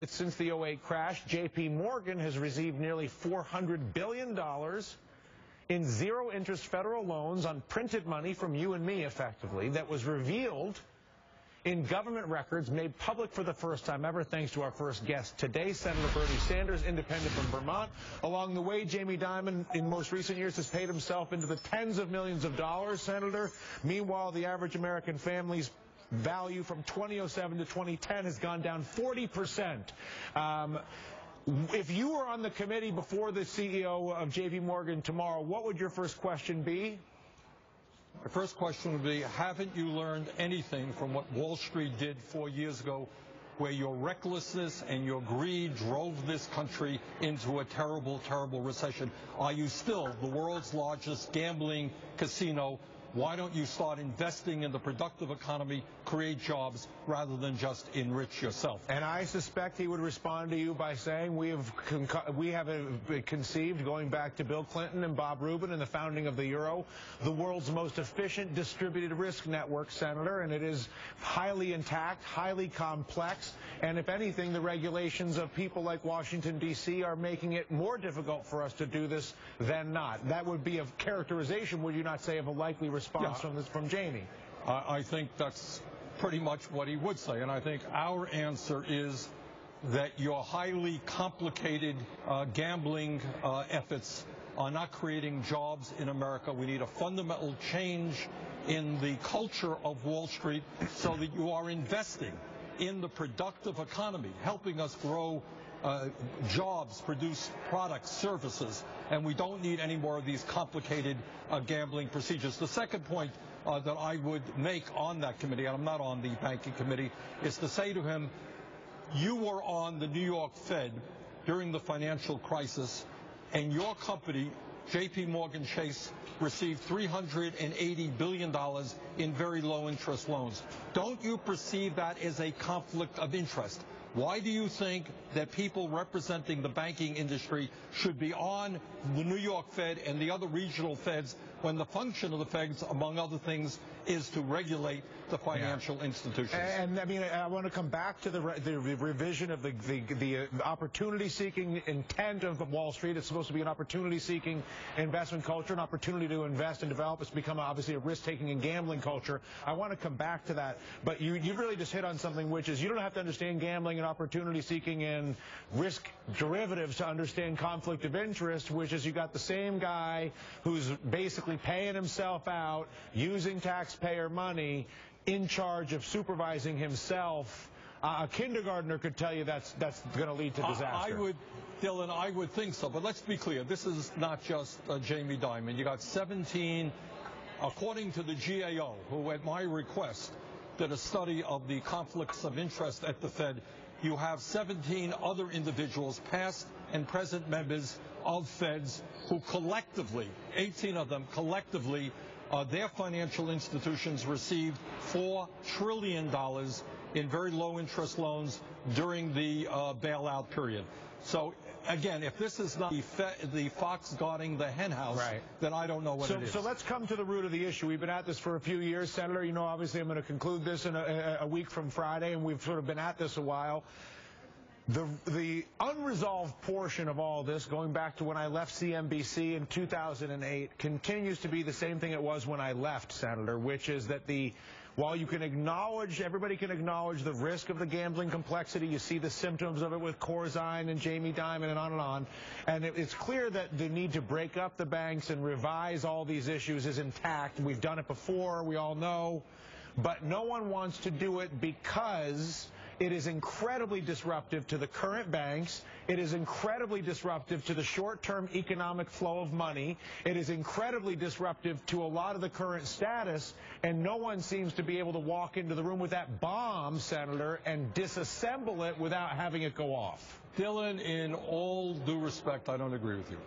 Since the '08 crash, JPMorgan has received nearly $400 billion in zero-interest federal loans on printed money from you and me, effectively, that was revealed in government records made public for the first time ever, thanks to our first guest today, Senator Bernie Sanders, independent from Vermont. Along the way, Jamie Dimon, in most recent years, has paid himself into the tens of millions of dollars, Senator. Meanwhile, the average American family's value from 2007 to 2010 has gone down 40%. If you were on the committee before the CEO of JPMorgan tomorrow, what would your first question be? My first question would be, haven't you learned anything from what Wall Street did 4 years ago, where your recklessness and your greed drove this country into a terrible, terrible recession? Are you still the world's largest gambling casino? Why don't you start investing in the productive economy, create jobs, rather than just enrich yourself? And I suspect he would respond to you by saying we have conceived, going back to Bill Clinton and Bob Rubin and the founding of the euro, the world's most efficient distributed risk network, Senator, and it is highly intact, highly complex, and if anything, the regulations of people like Washington, D.C. are making it more difficult for us to do this than not. That would be a characterization, would you not say, of a likely response from Jamie? I think that's pretty much what he would say, and I think our answer is that your highly complicated gambling efforts are not creating jobs in America. We need a fundamental change in the culture of Wall Street so that you are investing in the productive economy, helping us grow jobs, produce products, services, and we don't need any more of these complicated gambling procedures. The second point that I would make on that committee, and I'm not on the banking committee, is to say to him, you were on the New York Fed during the financial crisis, and your company, JPMorgan Chase, received $380 billion in very low-interest loans. Don't you perceive that as a conflict of interest? Why do you think that people representing the banking industry should be on the New York Fed and the other regional Feds when the function of the Feds, among other things, is to regulate the financial institutions? And I mean, I want to come back to the revision of the opportunity-seeking intent of Wall Street. It's supposed to be an opportunity-seeking investment culture, an opportunity to invest and develop. It's become obviously a risk-taking and gambling culture. I want to come back to that, but you really just hit on something, which is you don't have to understand gambling and opportunity-seeking and risk derivatives to understand conflict of interest, which is you got the same guy who's basically paying himself out, using taxpayer money, in charge of supervising himself. A kindergartner could tell you that's going to lead to disaster. Dylan, I would think so. But let's be clear. This is not just Jamie Dimon. You got 17, according to the GAO, who at my request did a study of the conflicts of interest at the Fed. You have 17 other individuals, past and present members of Feds, who collectively, 18 of them collectively, their financial institutions received $4 trillion in very low-interest loans during the bailout period. So, again, if this is not the fox guarding the henhouse, then I don't know what it is. So let's come to the root of the issue. We've been at this for a few years, Senator. You know, obviously I'm going to conclude this in a week from Friday, and we've sort of been at this a while. The unresolved portion of all this, going back to when I left CNBC in 2008, continues to be the same thing it was when I left, Senator, which is that while you can acknowledge, everybody can acknowledge the risk of the gambling complexity, you see the symptoms of it with Corzine and Jamie Dimon and on, and it's clear that the need to break up the banks and revise all these issues is intact. We've done it before, we all know, but no one wants to do it because it is incredibly disruptive to the current banks. It is incredibly disruptive to the short-term economic flow of money. It is incredibly disruptive to a lot of the current status, and no one seems to be able to walk into the room with that bomb, Senator, and disassemble it without having it go off. Dylan, in all due respect, I don't agree with you.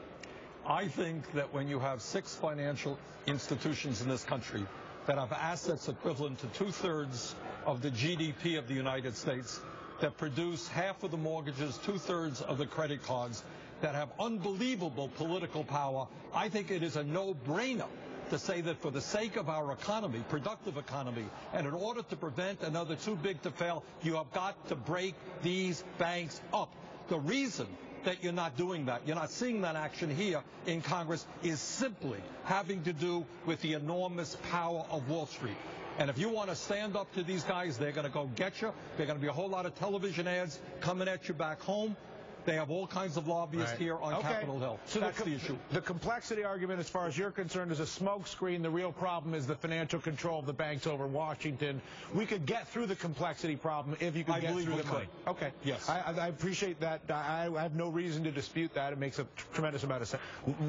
I think that when you have 6 financial institutions in this country that have assets equivalent to 2/3 of the GDP of the United States, that produce half of the mortgages, 2/3 of the credit cards, that have unbelievable political power, I think it is a no-brainer to say that for the sake of our economy, productive economy, and in order to prevent another too big to fail, you have got to break these banks up. The reason that you're not doing that, you're not seeing that action here in Congress, is simply having to do with the enormous power of Wall Street. And if you want to stand up to these guys, they're going to go get you. There are going to be a whole lot of television ads coming at you back home. They have all kinds of lobbyists here on Capitol Hill. So that's the issue. The complexity argument, as far as you're concerned, is a smokescreen. The real problem is the financial control of the banks over Washington. We could get through the complexity problem if you could get through the money. Okay. Yes. I appreciate that. I have no reason to dispute that. It makes a tremendous amount of sense.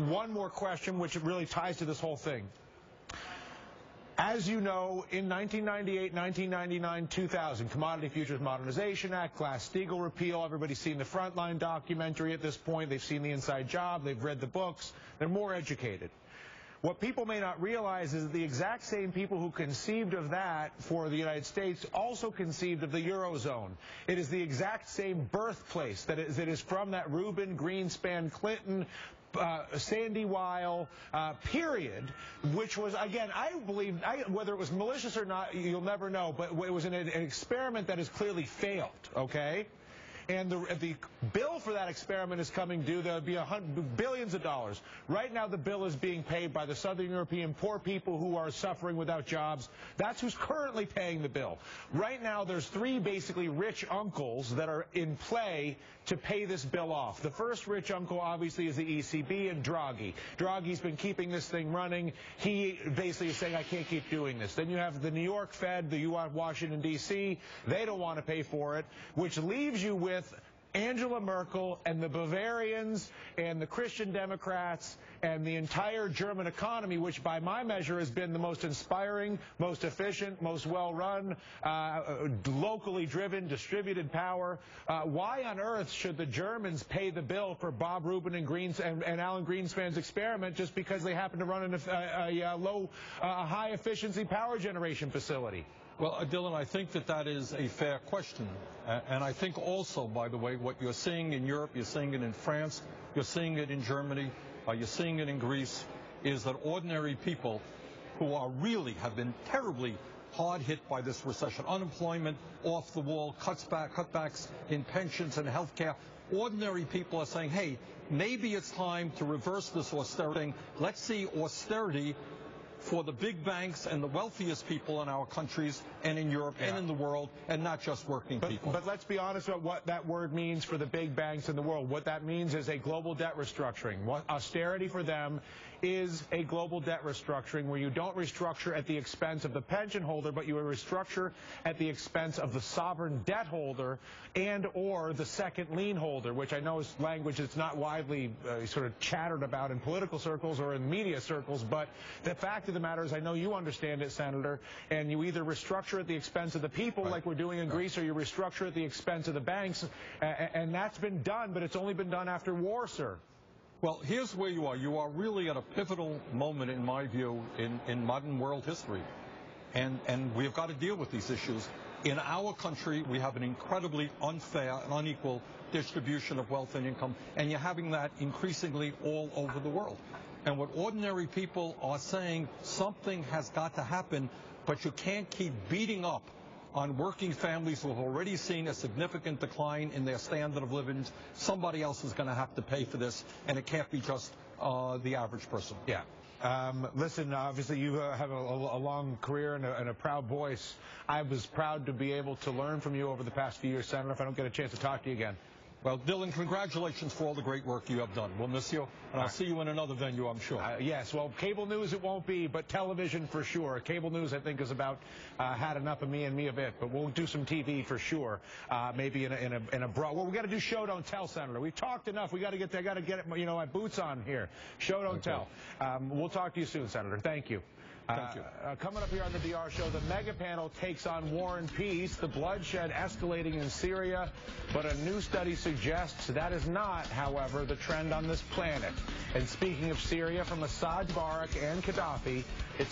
One more question, which really ties to this whole thing. As you know, in 1998, 1999, 2000, Commodity Futures Modernization Act, Glass-Steagall repeal, everybody's seen the Frontline documentary at this point. They've seen The Inside Job. They've read the books. They're more educated. What people may not realize is that the exact same people who conceived of that for the United States also conceived of the Eurozone. It is the exact same birthplace that is from that Rubin, Greenspan, Clinton, Sandy Weil period, which was, again, I believe, whether it was malicious or not, you'll never know, but it was an experiment that has clearly failed, okay? And the bill for that experiment is coming due. There will be billions of dollars. Right now, the bill is being paid by the Southern European poor people who are suffering without jobs. That's who's currently paying the bill. Right now, there's three basically rich uncles that are in play to pay this bill off. The first rich uncle, obviously, is the ECB and Draghi. Draghi's been keeping this thing running. He basically is saying, I can't keep doing this. Then you have the New York Fed, the Washington, D.C. They don't want to pay for it, which leaves you with Angela Merkel and the Bavarians and the Christian Democrats and the entire German economy, which by my measure has been the most inspiring, most efficient, most well-run, locally driven, distributed power. Why on earth should the Germans pay the bill for Bob Rubin and Alan Greenspan's experiment just because they happen to run in a high-efficiency power generation facility? Well, Dylan, I think that is a fair question. And I think also, by the way, what you're seeing in Europe, you're seeing it in France, you're seeing it in Germany, you're seeing it in Greece, is that ordinary people who have been terribly hard hit by this recession, unemployment off the wall, cutbacks in pensions and health care, ordinary people are saying, hey, maybe it's time to reverse this austerity thing. Let's see austerity for the big banks and the wealthiest people in our countries and in Europe and in the world, and not just working people. But let's be honest about what that word means for the big banks in the world. What that means is a global debt restructuring. What austerity for them is a global debt restructuring where you don't restructure at the expense of the pension holder, but you restructure at the expense of the sovereign debt holder and or the second lien holder, which I know is language that's not widely sort of chattered about in political circles or in media circles, but the fact of the matter is I know you understand it, Senator, and you either restructure at the expense of the people like we're doing in Greece, or you restructure at the expense of the banks, and that's been done, but it's only been done after war, sir. Well, here's where you are. You are really at a pivotal moment, in my view, in modern world history. And we've got to deal with these issues. In our country, we have an incredibly unfair and unequal distribution of wealth and income, and you're having that increasingly all over the world. And what ordinary people are saying, something has got to happen, but you can't keep beating up on working families who have already seen a significant decline in their standard of living. Somebody else is going to have to pay for this, and it can't be just the average person. Yeah. Listen, obviously you have a long career and a proud voice. I was proud to be able to learn from you over the past few years, Senator, if I don't get a chance to talk to you again. Well, Dylan, congratulations for all the great work you have done. We'll miss you, and I'll see you in another venue, I'm sure. Yes, well, cable news it won't be, but television for sure. Cable news, I think, is about had enough of me and me a bit, but we'll do some TV for sure. Maybe in a broad. Well, we got to do show don't tell, Senator. We've talked enough. We got to get. I got to get my boots on here. Show don't tell. We'll talk to you soon, Senator. Thank you. Thank you. Coming up here on the DR Show, the mega panel takes on war and peace, the bloodshed escalating in Syria, but a new study suggests that is not, however, the trend on this planet. And speaking of Syria, from Assad, Barak, and Gaddafi, it's been